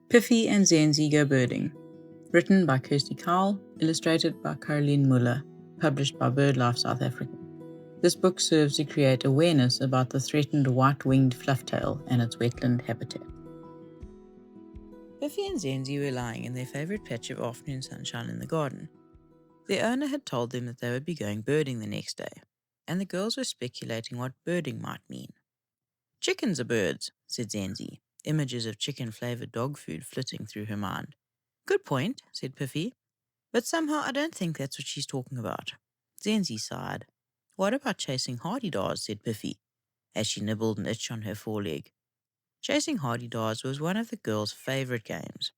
Piffy and Zenzy Go Birding. Written by Kirsty Kyle, illustrated by Karlien Muller, published by BirdLife South Africa. This book serves to create awareness about the threatened white-winged flufftail and its wetland habitat. Piffy and Zenzy were lying in their favourite patch of afternoon sunshine in the garden. Their owner had told them that they would be going birding the next day, and the girls were speculating what birding might mean. "Chickens are birds," said Zenzi, images of chicken-flavoured dog food flitting through her mind. "Good point," said Piffy, "but somehow I don't think that's what she's talking about." Zenzi sighed. "What about chasing hardy-dars?" said Piffy, as she nibbled an itch on her foreleg. Chasing hardy-dars was one of the girls' favourite games.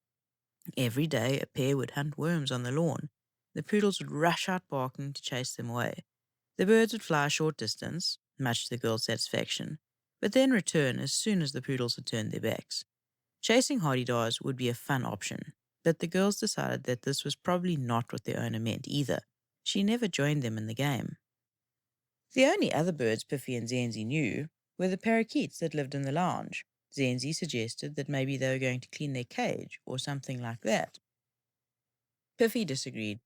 Every day a pair would hunt worms on the lawn. The poodles would rush out barking to chase them away. The birds would fly a short distance, much to the girls' satisfaction, but then return as soon as the poodles had turned their backs. Chasing hardy-dars would be a fun option, but the girls decided that this was probably not what their owner meant either. She never joined them in the game. The only other birds Piffy and Zenzi knew were the parakeets that lived in the lounge. Zenzi suggested that maybe they were going to clean their cage or something like that. Piffy disagreed,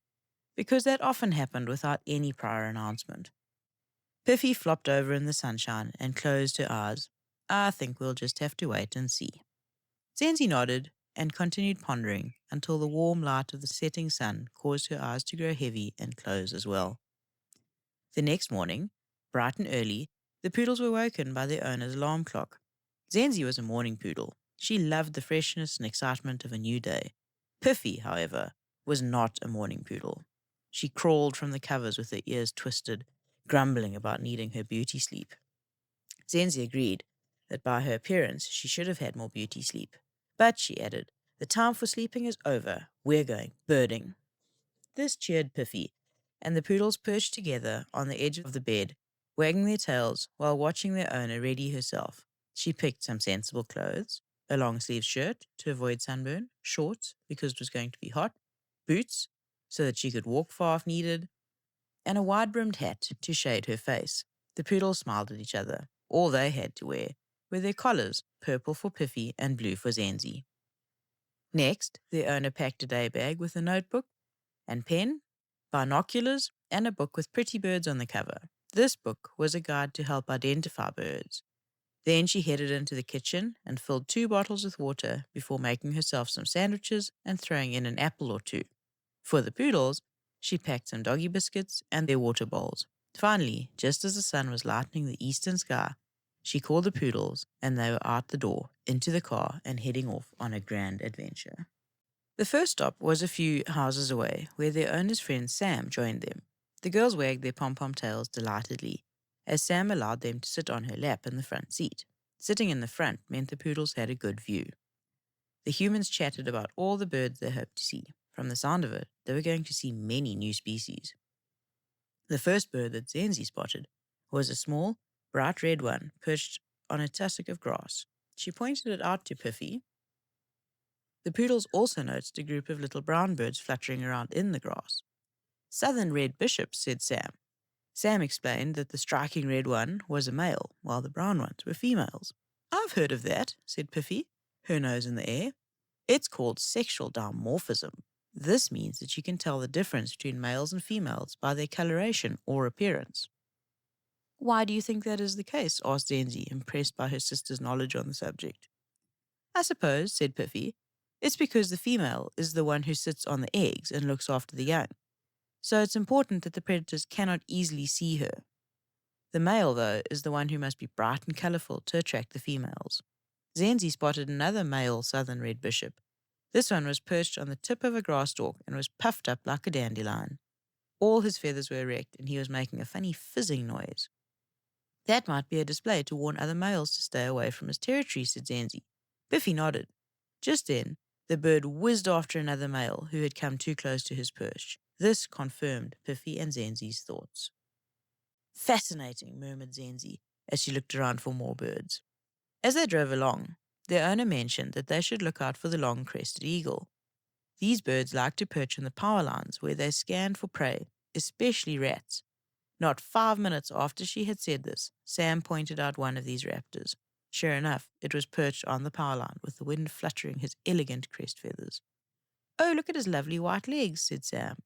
because that often happened without any prior announcement. Piffy flopped over in the sunshine and closed her eyes. "I think we'll just have to wait and see." Zenzi nodded and continued pondering until the warm light of the setting sun caused her eyes to grow heavy and close as well. The next morning, bright and early, the poodles were woken by their owner's alarm clock. Zenzi was a morning poodle. She loved the freshness and excitement of a new day. Piffy, however, was not a morning poodle. She crawled from the covers with her ears twisted, grumbling about needing her beauty sleep. Zenzi agreed that by her appearance she should have had more beauty sleep. But, she added, "The time for sleeping is over. We're going birding." This cheered Piffy, and the poodles perched together on the edge of the bed, wagging their tails while watching their owner ready herself. She picked some sensible clothes: a long-sleeved shirt to avoid sunburn, shorts because it was going to be hot, boots so that she could walk far if needed, and a wide-brimmed hat to shade her face. The poodles smiled at each other. All they had to wear were their collars, purple for Piffy and blue for Zenzi. Next, their owner packed a day bag with a notebook and pen, binoculars, and a book with pretty birds on the cover. This book was a guide to help identify birds. Then she headed into the kitchen and filled 2 bottles with water before making herself some sandwiches and throwing in an apple or 2. For the poodles, she packed some doggy biscuits and their water bowls. Finally, just as the sun was lightening the eastern sky, she called the poodles and they were out the door, into the car, and heading off on a grand adventure. The first stop was a few houses away, where their owner's friend Sam joined them. The girls wagged their pom-pom tails delightedly, as Sam allowed them to sit on her lap in the front seat. Sitting in the front meant the poodles had a good view. The humans chatted about all the birds they hoped to see. From the sound of it, they were going to see many new species. The first bird that Zenzi spotted was a small, bright red one perched on a tussock of grass. She pointed it out to Piffy. The poodles also noticed a group of little brown birds fluttering around in the grass. "Southern red bishops," said Sam. Sam explained that the striking red one was a male, while the brown ones were females. "I've heard of that," said Piffy, her nose in the air. "It's called sexual dimorphism. This means that you can tell the difference between males and females by their coloration or appearance." "Why do you think that is the case?" asked Zenzi, impressed by her sister's knowledge on the subject. "I suppose," said Piffy, "it's because the female is the one who sits on the eggs and looks after the young. So it's important that the predators cannot easily see her. The male, though, is the one who must be bright and colourful to attract the females." Zenzi spotted another male southern red bishop. This one was perched on the tip of a grass stalk and was puffed up like a dandelion. All his feathers were erect and he was making a funny fizzing noise. "That might be a display to warn other males to stay away from his territory," said Zenzi. Piffy nodded. Just then, the bird whizzed after another male who had come too close to his perch. This confirmed Piffy and Zenzi's thoughts. "Fascinating," murmured Zenzi as she looked around for more birds. As they drove along, their owner mentioned that they should look out for the long-crested eagle. These birds like to perch on the power lines where they scan for prey, especially rats. Not 5 minutes after she had said this, Sam pointed out one of these raptors. Sure enough, it was perched on the power line with the wind fluttering his elegant crest feathers. "Oh, look at his lovely white legs," said Sam.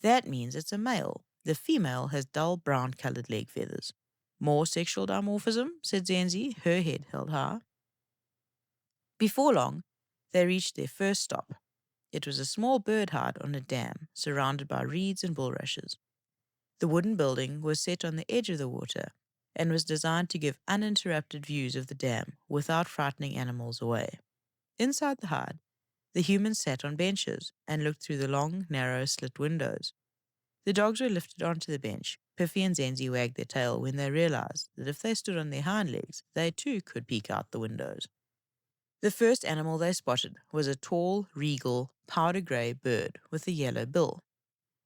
"That means it's a male. The female has dull brown-colored leg feathers." "More sexual dimorphism," said Zenzi, her head held high. Before long, they reached their first stop. It was a small bird hide on a dam surrounded by reeds and bulrushes. The wooden building was set on the edge of the water and was designed to give uninterrupted views of the dam without frightening animals away. Inside the hide, the humans sat on benches and looked through the long, narrow slit windows. The dogs were lifted onto the bench. Piffy and Zenzy wagged their tail when they realized that if they stood on their hind legs, they too could peek out the windows. The first animal they spotted was a tall, regal, powder grey bird with a yellow bill.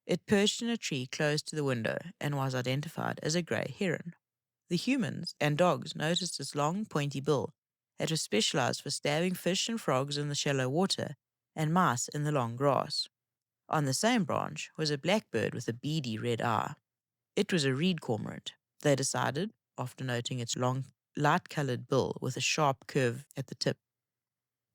It perched in a tree close to the window and was identified as a grey heron. The humans and dogs noticed its long, pointy bill. It was specialized for stabbing fish and frogs in the shallow water and mice in the long grass. On the same branch was a blackbird with a beady red eye. It was a reed cormorant, they decided, after noting its long, light-colored bill with a sharp curve at the tip.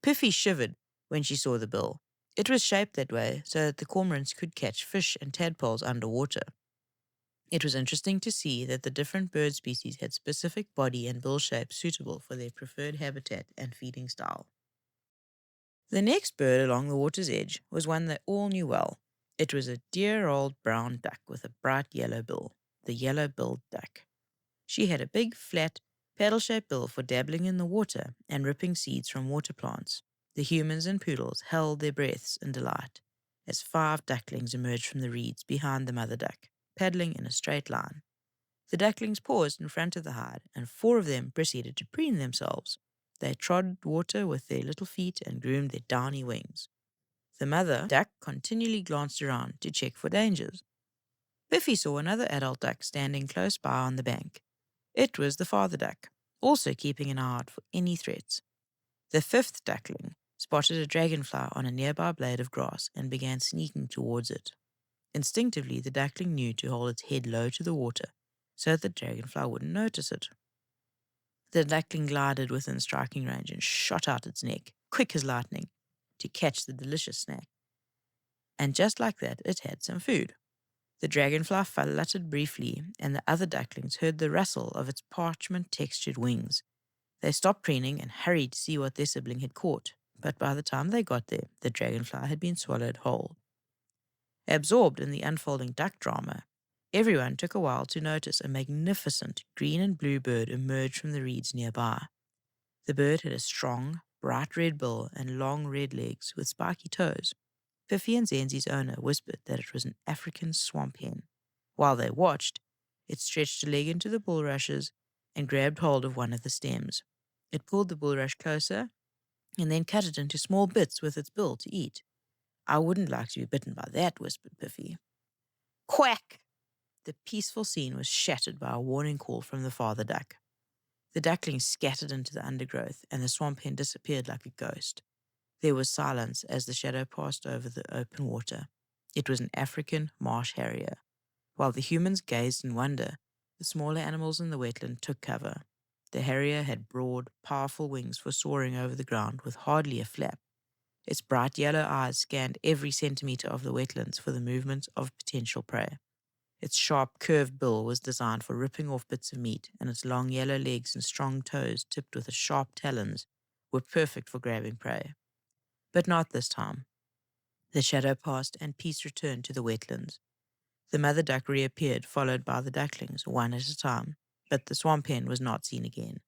Piffy shivered when she saw the bill. It was shaped that way so that the cormorants could catch fish and tadpoles underwater. It was interesting to see that the different bird species had specific body and bill shapes suitable for their preferred habitat and feeding style. The next bird along the water's edge was one they all knew well. It was a dear old brown duck with a bright yellow bill, the yellow-billed duck. She had a big, flat, paddle-shaped bill for dabbling in the water and ripping seeds from water plants. The humans and poodles held their breaths in delight as 5 ducklings emerged from the reeds behind the mother duck, paddling in a straight line. The ducklings paused in front of the hide, and 4 of them proceeded to preen themselves. They trod water with their little feet and groomed their downy wings. The mother duck continually glanced around to check for dangers. Piffy saw another adult duck standing close by on the bank. It was the father duck, also keeping an eye out for any threats. The 5th duckling spotted a dragonfly on a nearby blade of grass and began sneaking towards it. Instinctively, the duckling knew to hold its head low to the water so that the dragonfly wouldn't notice it. The duckling glided within striking range and shot out its neck, quick as lightning, to catch the delicious snack. And just like that, it had some food. The dragonfly fluttered briefly, and the other ducklings heard the rustle of its parchment-textured wings. They stopped preening and hurried to see what their sibling had caught, but by the time they got there, the dragonfly had been swallowed whole. Absorbed in the unfolding duck drama, everyone took a while to notice a magnificent green and blue bird emerge from the reeds nearby. The bird had a strong, bright red bill and long red legs with spiky toes. Piffy and Zenzi's owner whispered that it was an African swamp hen. While they watched, it stretched a leg into the bulrushes and grabbed hold of one of the stems. It pulled the bulrush closer and then cut it into small bits with its bill to eat. "I wouldn't like to be bitten by that," whispered Piffy. Quack! The peaceful scene was shattered by a warning call from the father duck. The ducklings scattered into the undergrowth, and the swamp hen disappeared like a ghost. There was silence as the shadow passed over the open water. It was an African marsh harrier. While the humans gazed in wonder, the smaller animals in the wetland took cover. The harrier had broad, powerful wings for soaring over the ground with hardly a flap. Its bright yellow eyes scanned every centimeter of the wetlands for the movements of potential prey. Its sharp, curved bill was designed for ripping off bits of meat, and its long yellow legs and strong toes, tipped with sharp talons, were perfect for grabbing prey. But not this time. The shadow passed, and peace returned to the wetlands. The mother duck reappeared, followed by the ducklings, one at a time, but the swamp hen was not seen again.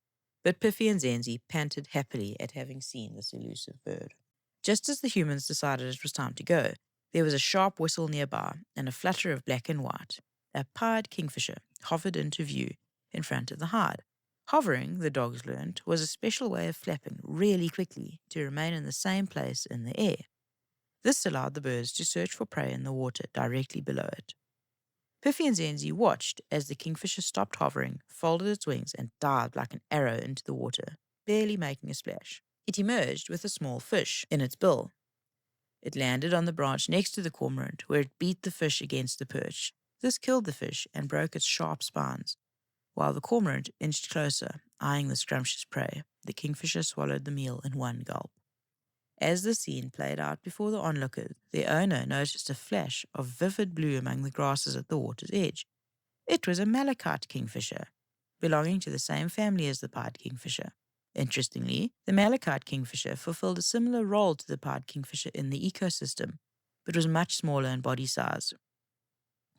But Piffy and Zenzi panted happily at having seen this elusive bird. Just as the humans decided it was time to go, there was a sharp whistle nearby and a flutter of black and white. A pied kingfisher hovered into view in front of the hide. Hovering, the dogs learned, was a special way of flapping really quickly to remain in the same place in the air. This allowed the birds to search for prey in the water directly below it. Piffy and Zenzi watched as the kingfisher stopped hovering, folded its wings, and dived like an arrow into the water, barely making a splash. It emerged with a small fish in its bill. It landed on the branch next to the cormorant, where it beat the fish against the perch. This killed the fish and broke its sharp spines. While the cormorant inched closer, eyeing the scrumptious prey, the kingfisher swallowed the meal in one gulp. As the scene played out before the onlookers, the owner noticed a flash of vivid blue among the grasses at the water's edge. It was a malachite kingfisher, belonging to the same family as the pied kingfisher. Interestingly, the malachite kingfisher fulfilled a similar role to the pied kingfisher in the ecosystem, but was much smaller in body size.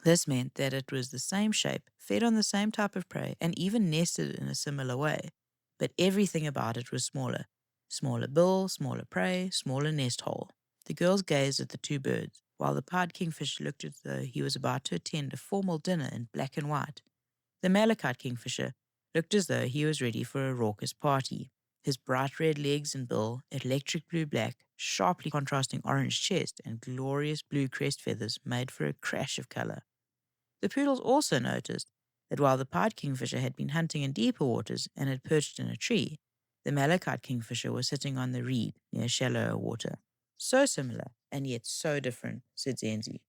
This meant that it was the same shape, fed on the same type of prey, and even nested in a similar way. But everything about it was smaller. Smaller bill, smaller prey, smaller nest hole. The girls gazed at the two birds, while the pied kingfisher looked as though he was about to attend a formal dinner in black and white. The malachite kingfisher looked as though he was ready for a raucous party. His bright red legs and bill, electric blue-black, sharply contrasting orange chest, and glorious blue crest feathers made for a crash of color. The poodles also noticed that while the pied kingfisher had been hunting in deeper waters and had perched in a tree, the malachite kingfisher was sitting on the reed near shallower water. So similar, and yet so different, said Zenzi.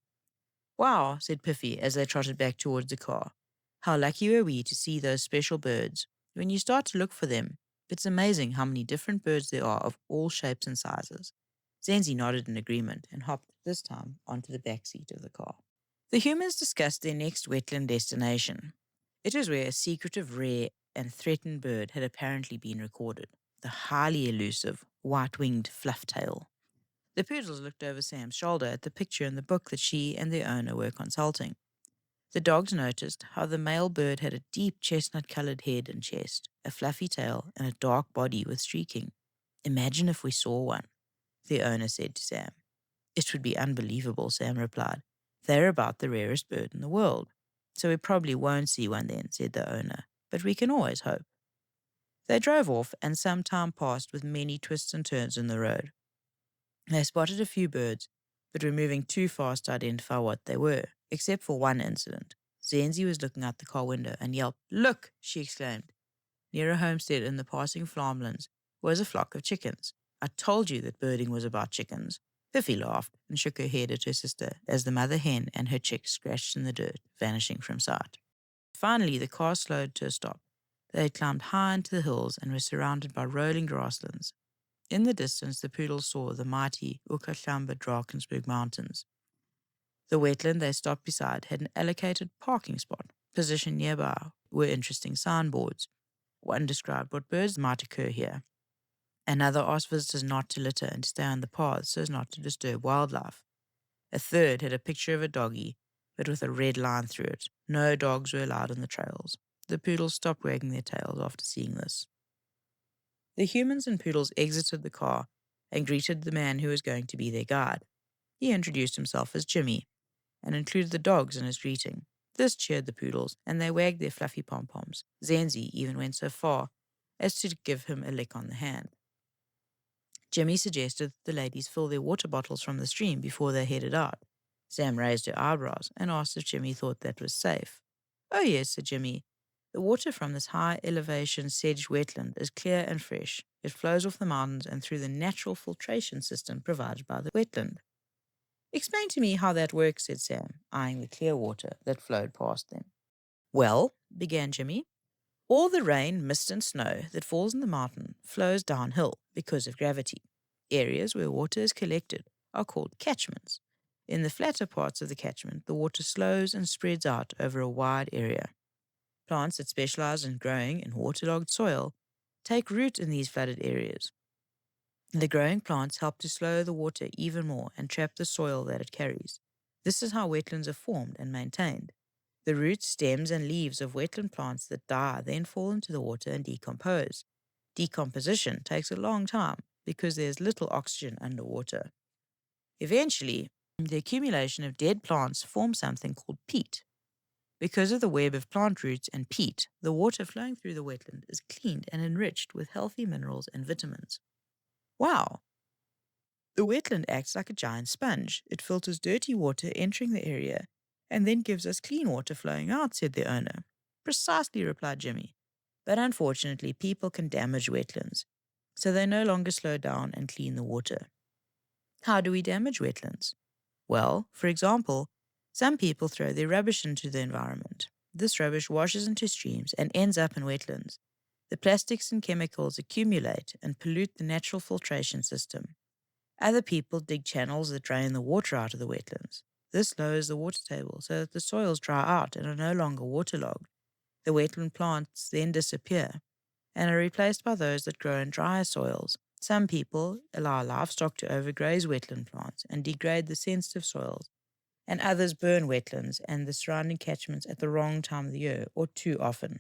Wow, said Piffy as they trotted back towards the car. How lucky were we to see those special birds. When you start to look for them, it's amazing how many different birds there are of all shapes and sizes. Zenzi nodded in agreement and hopped this time onto the back seat of the car. The humans discussed their next wetland destination. It was where a secretive, rare, and threatened bird had apparently been recorded, the highly elusive white-winged flufftail. The poodles looked over Sam's shoulder at the picture in the book that she and their owner were consulting. The dogs noticed how the male bird had a deep chestnut-colored head and chest, a fluffy tail, and a dark body with streaking. Imagine if we saw one, the owner said to Sam. It would be unbelievable, Sam replied. They're about the rarest bird in the world. So we probably won't see one then, said the owner, but we can always hope. They drove off, and some time passed with many twists and turns in the road. They spotted a few birds, but were moving too fast to identify what they were, except for one incident. Zenzi was looking out the car window and yelped, "Look!" she exclaimed. Near a homestead in the passing farmlands was a flock of chickens. I told you that birding was about chickens. Piffy laughed and shook her head at her sister as the mother hen and her chicks scratched in the dirt, vanishing from sight. Finally, the car slowed to a stop. They had climbed high into the hills and were surrounded by rolling grasslands. In the distance, the poodles saw the mighty Ukahlamba Drakensberg Mountains. The wetland they stopped beside had an allocated parking spot. Positioned nearby were interesting signboards. One described what birds might occur here. Another asked visitors not to litter and to stay on the paths so as not to disturb wildlife. A third had a picture of a doggy, but with a red line through it. No dogs were allowed on the trails. The poodles stopped wagging their tails after seeing this. The humans and poodles exited the car and greeted the man who was going to be their guide. He introduced himself as Jimmy and included the dogs in his greeting. This cheered the poodles, and they wagged their fluffy pom-poms. Zenzi even went so far as to give him a lick on the hand. Jimmy suggested that the ladies fill their water bottles from the stream before they headed out. Sam raised her eyebrows and asked if Jimmy thought that was safe. "Oh yes," said Jimmy. "The water from this high elevation sedge wetland is clear and fresh. It flows off the mountains and through the natural filtration system provided by the wetland." "Explain to me how that works," said Sam, eyeing the clear water that flowed past them. "Well," began Jimmy, "all the rain, mist, and snow that falls in the mountain flows downhill because of gravity. Areas where water is collected are called catchments. In the flatter parts of the catchment, the water slows and spreads out over a wide area. Plants that specialize in growing in waterlogged soil take root in these flooded areas. The growing plants help to slow the water even more and trap the soil that it carries. This is how wetlands are formed and maintained. The roots, stems, and leaves of wetland plants that die then fall into the water and decompose. Decomposition takes a long time because there's little oxygen underwater. Eventually, the accumulation of dead plants forms something called peat. Because of the web of plant roots and peat, the water flowing through the wetland is cleaned and enriched with healthy minerals and vitamins." "Wow!" "The wetland acts like a giant sponge. It filters dirty water entering the area and then gives us clean water flowing out," said the owner. "Precisely," replied Jimmy. "But unfortunately, people can damage wetlands, so they no longer slow down and clean the water." "How do we damage wetlands?" "Well, for example, some people throw their rubbish into the environment. This rubbish washes into streams and ends up in wetlands. The plastics and chemicals accumulate and pollute the natural filtration system. Other people dig channels that drain the water out of the wetlands. This lowers the water table so that the soils dry out and are no longer waterlogged. The wetland plants then disappear and are replaced by those that grow in drier soils. Some people allow livestock to overgraze wetland plants and degrade the sensitive soils, and others burn wetlands and the surrounding catchments at the wrong time of the year or too often.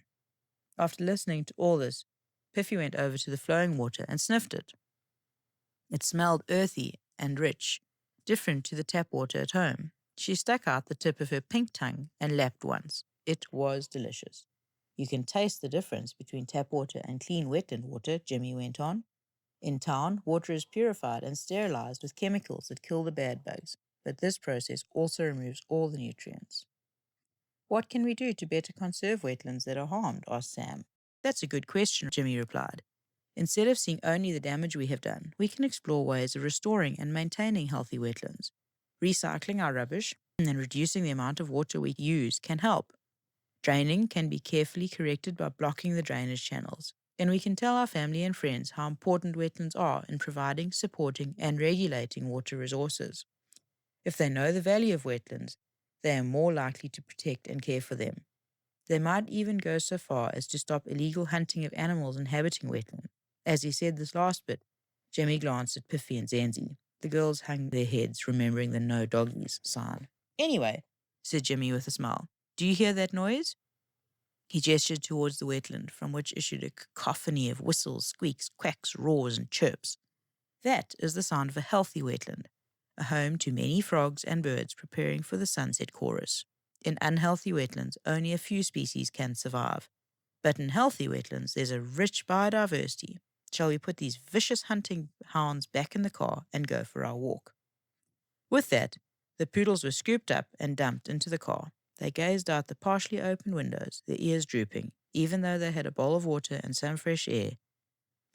After listening to all this, Piffy went over to the flowing water and sniffed it. It smelled earthy and rich, different to the tap water at home. She stuck out the tip of her pink tongue and lapped once. It was delicious. You can taste the difference between tap water and clean wetland water, Jimmy went on. In town, water is purified and sterilized with chemicals that kill the bad bugs, but this process also removes all the nutrients. What can we do to better conserve wetlands that are harmed? Asked Sam. That's a good question, Jimmy replied. Instead of seeing only the damage we have done, we can explore ways of restoring and maintaining healthy wetlands. Recycling our rubbish and reducing the amount of water we use can help. Draining can be carefully corrected by blocking the drainage channels, and we can tell our family and friends how important wetlands are in providing, supporting, and regulating water resources. If they know the value of wetlands, they are more likely to protect and care for them. They might even go so far as to stop illegal hunting of animals inhabiting wetlands. As he said this last bit, Jimmy glanced at Piffy and Zenzy. The girls hung their heads, remembering the no doggies sign. Anyway, said Jimmy with a smile, do you hear that noise? He gestured towards the wetland, from which issued a cacophony of whistles, squeaks, quacks, roars, and chirps. That is the sound of a healthy wetland, a home to many frogs and birds preparing for the sunset chorus. In unhealthy wetlands, only a few species can survive. But in healthy wetlands, there's a rich biodiversity. Shall we put these vicious hunting hounds back in the car and go for our walk? With that, the poodles were scooped up and dumped into the car. They gazed out the partially open windows, their ears drooping. Even though they had a bowl of water and some fresh air,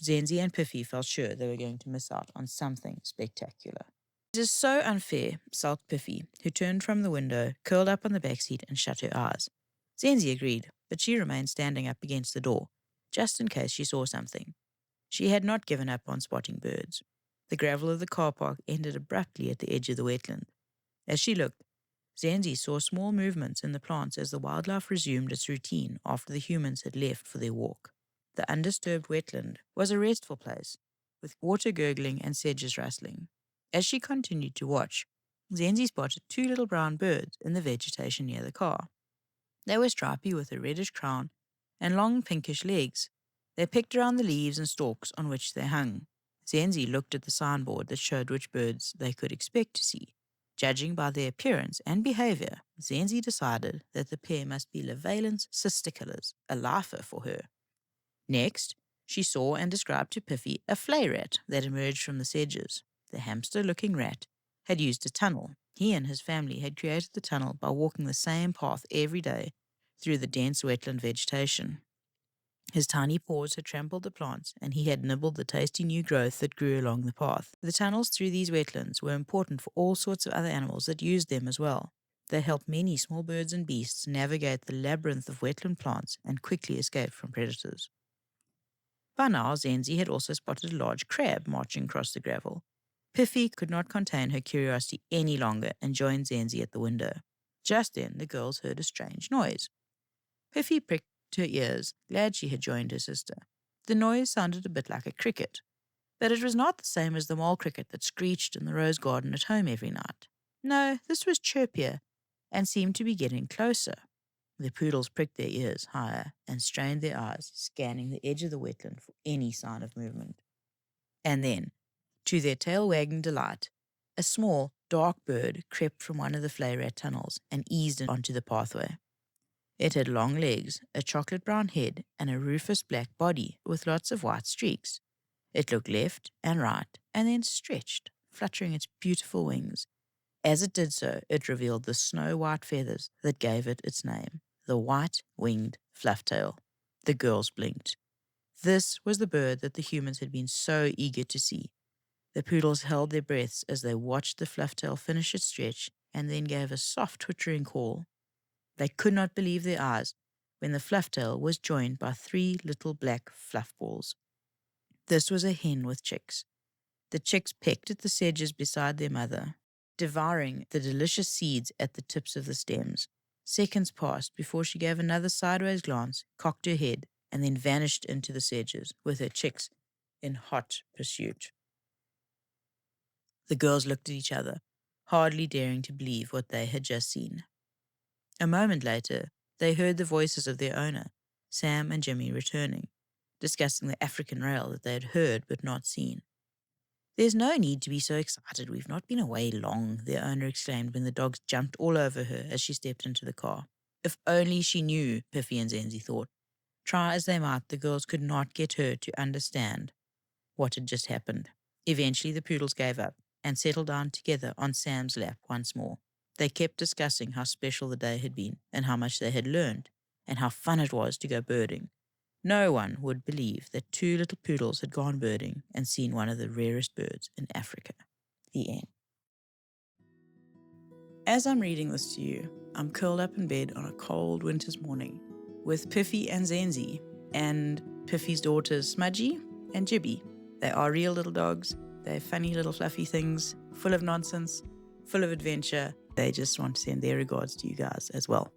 Zenzi and Piffy felt sure they were going to miss out on something spectacular. It is so unfair, sulked Piffy, who turned from the window, curled up on the back seat, and shut her eyes. Zenzi agreed, but she remained standing up against the door, just in case she saw something. She had not given up on spotting birds. The gravel of the car park ended abruptly at the edge of the wetland. As she looked, Zenzi saw small movements in the plants as the wildlife resumed its routine after the humans had left for their walk. The undisturbed wetland was a restful place, with water gurgling and sedges rustling. As she continued to watch, Zenzi spotted two little brown birds in the vegetation near the car. They were stripy with a reddish crown and long pinkish legs. They picked around the leaves and stalks on which they hung. Zenzi looked at the signboard that showed which birds they could expect to see. Judging by their appearance and behavior, Zenzi decided that the pair must be Levalens cisticolors, a lifer for her. Next, she saw and described to Piffy a flay rat that emerged from the sedges. The hamster-looking rat had used a tunnel. He and his family had created the tunnel by walking the same path every day through the dense wetland vegetation. His tiny paws had trampled the plants, and he had nibbled the tasty new growth that grew along the path. The tunnels through these wetlands were important for all sorts of other animals that used them as well. They helped many small birds and beasts navigate the labyrinth of wetland plants and quickly escape from predators. By now, Zenzi had also spotted a large crab marching across the gravel. Piffy could not contain her curiosity any longer and joined Zenzi at the window. Just then, the girls heard a strange noise. Piffy pricked her ears, glad she had joined her sister. The noise sounded a bit like a cricket, but it was not the same as the mole cricket that screeched in the rose garden at home every night. No, this was chirpier and seemed to be getting closer. The poodles pricked their ears higher and strained their eyes, scanning the edge of the wetland for any sign of movement. And then, to their tail-wagging delight, a small, dark bird crept from one of the flay rat tunnels and eased onto the pathway. It had long legs, a chocolate-brown head, and a rufous black body with lots of white streaks. It looked left and right and then stretched, fluttering its beautiful wings. As it did so, it revealed the snow-white feathers that gave it its name, the white-winged flufftail. The girls blinked. This was the bird that the humans had been so eager to see. The poodles held their breaths as they watched the flufftail finish its stretch and then gave a soft twittering call. They could not believe their eyes when the flufftail was joined by 3 little black fluffballs. This was a hen with chicks. The chicks pecked at the sedges beside their mother, devouring the delicious seeds at the tips of the stems. Seconds passed before she gave another sideways glance, cocked her head, and then vanished into the sedges with her chicks in hot pursuit. The girls looked at each other, hardly daring to believe what they had just seen. A moment later, they heard the voices of their owner, Sam and Jimmy, returning, discussing the African rail that they had heard but not seen. "There's no need to be so excited. We've not been away long," their owner exclaimed when the dogs jumped all over her as she stepped into the car. If only she knew, Piffy and Zenzy thought. Try as they might, the girls could not get her to understand what had just happened. Eventually, the poodles gave up and settled down together on Sam's lap once more. They kept discussing how special the day had been and how much they had learned and how fun it was to go birding. No one would believe that 2 little poodles had gone birding and seen one of the rarest birds in Africa. The end. As I'm reading this to you, I'm curled up in bed on a cold winter's morning with Piffy and Zenzy and Piffy's daughters Smudgy and Jibby. They are real little dogs. They're funny little fluffy things, full of nonsense, full of adventure. They just want to send their regards to you guys as well.